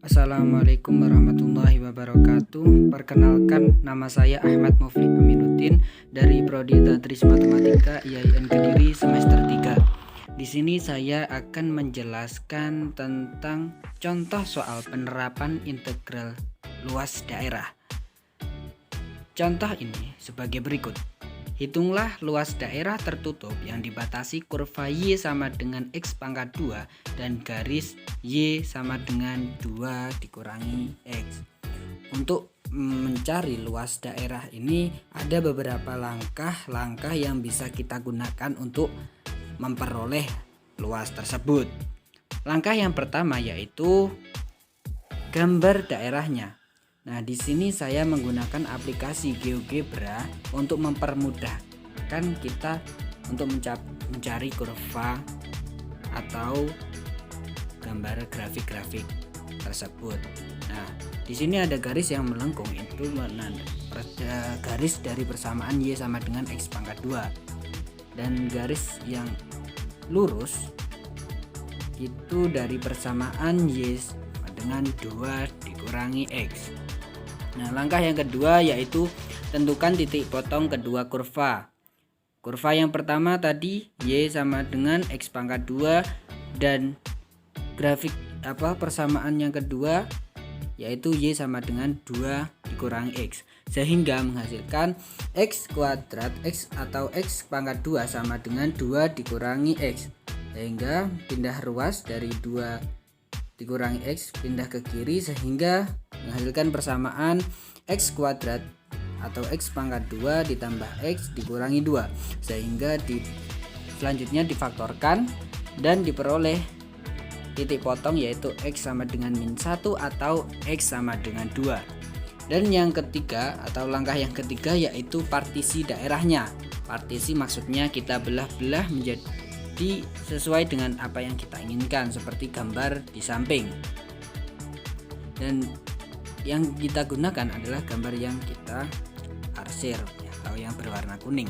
Assalamualaikum warahmatullahi wabarakatuh. Perkenalkan, nama saya Ahmad Mufli Aminuddin dari Prodi Tadris Matematika IAIN Kediri semester 3. Di sini saya akan menjelaskan tentang contoh soal penerapan integral luas daerah. Contoh ini sebagai berikut. Hitunglah luas daerah tertutup yang dibatasi kurva Y sama dengan X pangkat 2 dan garis Y sama dengan 2 dikurangi X. Untuk mencari luas daerah ini ada beberapa langkah yang bisa kita gunakan untuk memperoleh luas tersebut. Langkah yang pertama yaitu gambar daerahnya. Nah, di sini saya menggunakan aplikasi GeoGebra untuk mempermudahkan kita untuk mencari kurva atau gambar grafik-grafik tersebut. Nah, di sini ada garis yang melengkung, itu garis dari persamaan Y sama dengan X pangkat 2. Dan garis yang lurus itu dari persamaan Y sama dengan 2 dikurangi X. Nah, langkah yang kedua yaitu tentukan titik potong kedua kurva. Kurva yang pertama tadi Y sama dengan X pangkat 2 dan grafik persamaan yang kedua yaitu Y sama dengan 2 dikurangi X, sehingga menghasilkan X kuadrat X atau X pangkat 2 sama dengan 2 dikurangi X, sehingga pindah ruas dari 2 dikurangi X pindah ke kiri sehingga menghasilkan persamaan X kuadrat atau X pangkat 2 ditambah X dikurangi 2, sehingga selanjutnya difaktorkan dan diperoleh titik potong yaitu X sama dengan min 1 atau X sama dengan 2. Dan yang ketiga atau langkah yang ketiga yaitu partisi daerahnya. Partisi maksudnya kita belah-belah menjadi sesuai dengan apa yang kita inginkan, seperti gambar di samping. Dan yang kita gunakan adalah gambar yang kita arsir atau yang berwarna kuning.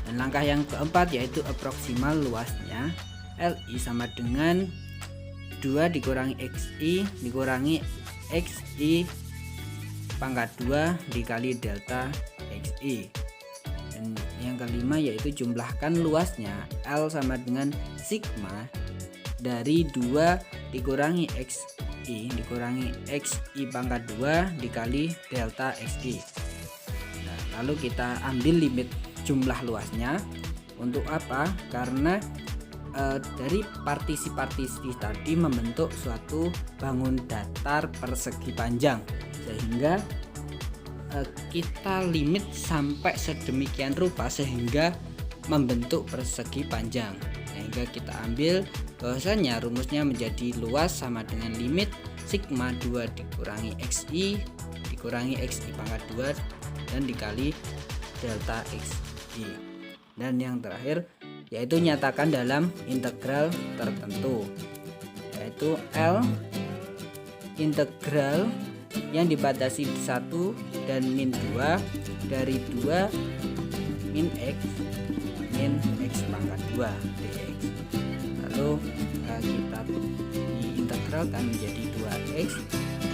Dan langkah yang keempat yaitu proksimal luasnya. LI sama dengan 2 dikurangi XI dikurangi XI pangkat 2 dikali delta XI. Dan yang kelima yaitu jumlahkan luasnya. L sama dengan sigma dari 2 dikurangi XI dikurangi XI pangkat 2 dikali delta XI. Nah, lalu kita ambil limit jumlah luasnya. Untuk apa? Karena dari partisi-partisi tadi membentuk suatu bangun datar persegi panjang, sehingga kita limit sampai sedemikian rupa sehingga membentuk persegi panjang, sehingga kita ambil bahwasanya rumusnya menjadi luas sama dengan limit sigma 2 dikurangi XI dikurangi XI pangkat 2 dan dikali delta XI. Dan yang terakhir yaitu nyatakan dalam integral tertentu, yaitu L integral yang dibatasi 1 dan min 2 dari 2 min X pangkat 2 dx. Lalu kita diintegralkan menjadi 2x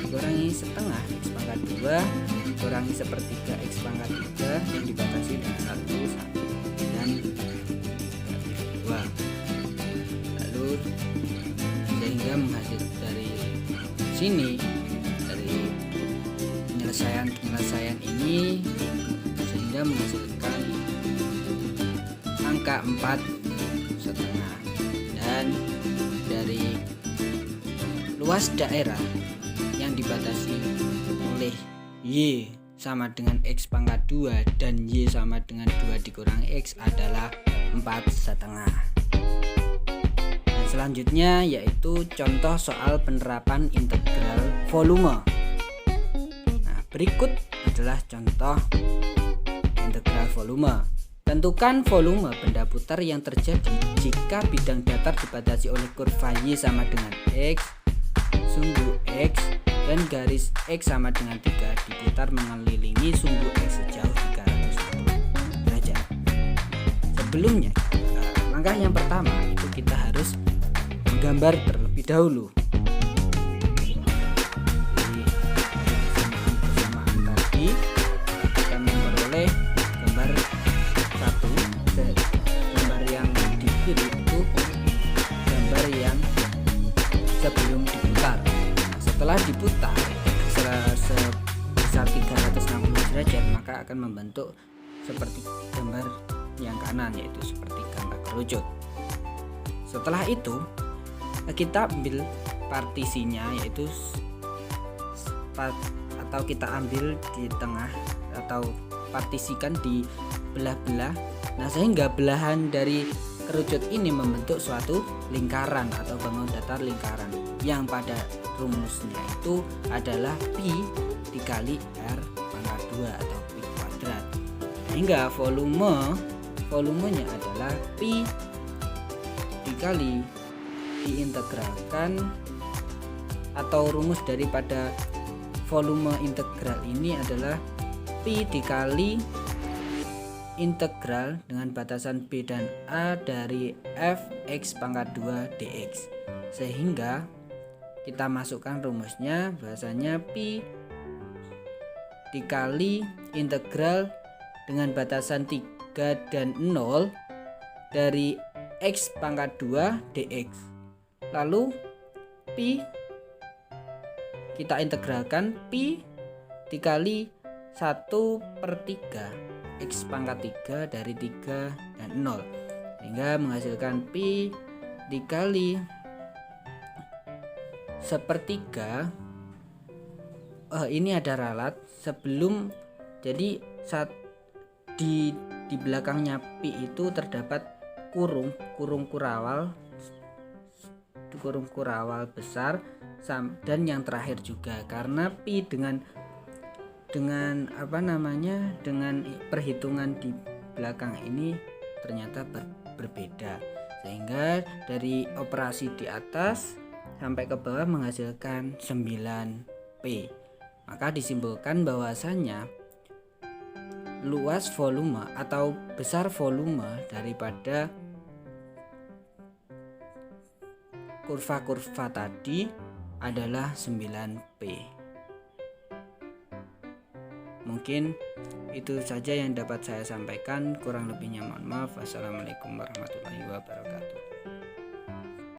dikurangi setengah X pangkat 2 dikurangi sepertiga X pangkat 3 yang dibatasi dengan 1 dan 2. Lalu sehingga menghasilkan dari sini, dari penyelesaian ini sehingga menghasilkan angka 4,5. Dan dari luas daerah yang dibatasi oleh Y sama dengan X pangkat 2 dan Y sama dengan 2 dikurangi X adalah 4,5. Dan selanjutnya yaitu contoh soal penerapan integral volume. Nah, berikut adalah contoh integral volume. Tentukan volume benda putar yang terjadi jika bidang datar dibatasi oleh kurva Y sama dengan X, sumbu X, dan garis X sama dengan 3 diputar mengelilingi sumbu X sejauh 360 derajat. Sebelumnya, langkah yang pertama itu kita harus menggambar terlebih dahulu. maka akan membentuk seperti gambar yang kanan, yaitu seperti gambar kerucut. Setelah itu kita ambil partisinya, yaitu atau kita ambil di tengah atau partisikan di belah-belah. Nah, sehingga belahan dari kerucut ini membentuk suatu lingkaran atau bangun datar lingkaran yang pada rumusnya itu adalah pi dikali r pangkat 2 atau pi kuadrat. Sehingga volumenya adalah pi dikali diintegralkan, atau rumus daripada volume integral ini adalah pi dikali integral dengan batasan b dan a dari f(x pangkat 2) dx. Sehingga kita masukkan rumusnya, bahasanya pi dikali integral dengan batasan 3 dan 0 dari x pangkat 2 dx. Lalu pi kita integralkan, pi dikali 1/3 x pangkat 3 dari 3 dan 0, sehingga menghasilkan pi dikali 1/3. Ini ada ralat sebelum, jadi di belakangnya pi itu terdapat kurung kurawal besar dan yang terakhir juga, karena pi dengan perhitungan di belakang ini ternyata berbeda, sehingga dari operasi di atas sampai ke bawah menghasilkan 9p. Maka disimpulkan bahwasanya luas volume atau besar volume daripada kurva-kurva tadi adalah 9p. Mungkin itu saja yang dapat saya sampaikan, kurang lebihnya mohon maaf. Wassalamualaikum warahmatullahi wabarakatuh.